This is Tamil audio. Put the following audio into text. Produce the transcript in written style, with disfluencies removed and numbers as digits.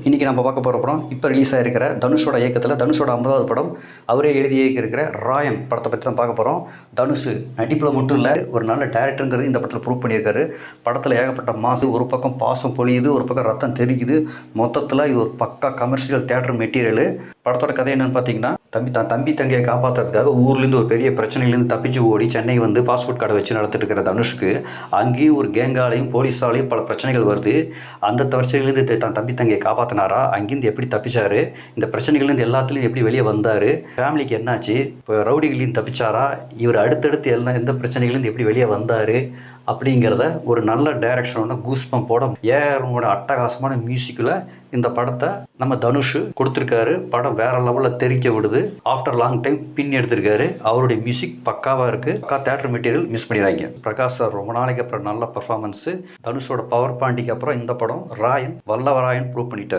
இன்றைக்கி நம்ம பார்க்க போகிற படம் இப்போ ரிலீஸ் ஆகிருக்கிற தனுஷோட இயக்கத்தில் தனுஷோட 50வது படம் அவரே எழுதி இயக்கியிருக்கிற ராயன் படத்தை பற்றி தான் பார்க்க போகிறோம். தனுஷ் நடிப்பில் மட்டும் இல்லை, ஒரு நல்ல டேரக்டருங்கிறது இந்த படத்தில் ப்ரூவ் பண்ணியிருக்காரு. படத்தில் ஏகப்பட்ட மாசு, ஒரு பக்கம் பாசம் பொழியுது, ஒரு பக்கம் ரத்தம் தெரிக்குது. மொத்தத்தில் இது ஒரு பக்கா கமர்ஷியல் தேட்டர் மெட்டீரியலு. படத்தோட கதை என்னென்னு பார்த்தீங்கன்னா, தம்பி தங்கையை காப்பாற்றுறதுக்காக ஊர்லேருந்து ஒரு பெரிய பிரச்சனையிலேருந்து தப்பிச்சு ஓடி சென்னை வந்து ஃபாஸ்ட் ஃபுட் கடை வச்சு நடத்திட்டு இருக்கிற தனுஷுக்கு அங்கேயும் ஒரு கேங்காலையும் போலீஸாலையும் பல பிரச்சனைகள் வருது. அந்த பிரச்சனையிலேருந்து தம்பி தங்கையை காப்பாற்றினாரா, அங்கேருந்து எப்படி தப்பிச்சாரு, இந்த பிரச்சனைகள்லேருந்து எல்லாத்துலேயும் எப்படி வெளியே வந்தார், ஃபேமிலிக்கு என்னாச்சு, இப்போ ரவுடிகளையும் தப்பிச்சாரா, இவர் அடுத்தடுத்து எந்த பிரச்சனைகள்லேருந்து எப்படி வெளியே வந்தார் அப்படிங்கிறத ஒரு நல்ல டைரக்ஷனோட கூஸ்பம்போட ஏஆரோட அட்டகாசமான மியூசிக்கில் இந்த படத்தை நம்ம தனுஷ் கொடுத்துருக்காரு. படம் வேற லெவலில் தெரிக்க விடுது. ஆஃப்டர் லாங் டைம் பின் எடுத்திருக்காரு. அவருடைய மியூசிக் பக்காவாக இருக்குது. பக்கா தேட்டர் மெட்டீரியல் மிஸ் பண்ணிடுறாங்க. பிரகாஷ் சார் ரொம்ப நாளைக்கு அப்புறம் நல்ல பர்ஃபார்மன்ஸு. தனுஷோட பவர் பாண்டிக்கு அப்புறம் இந்த படம் ராயன் வல்லவராயன் ப்ரூவ் பண்ணிட்டார்.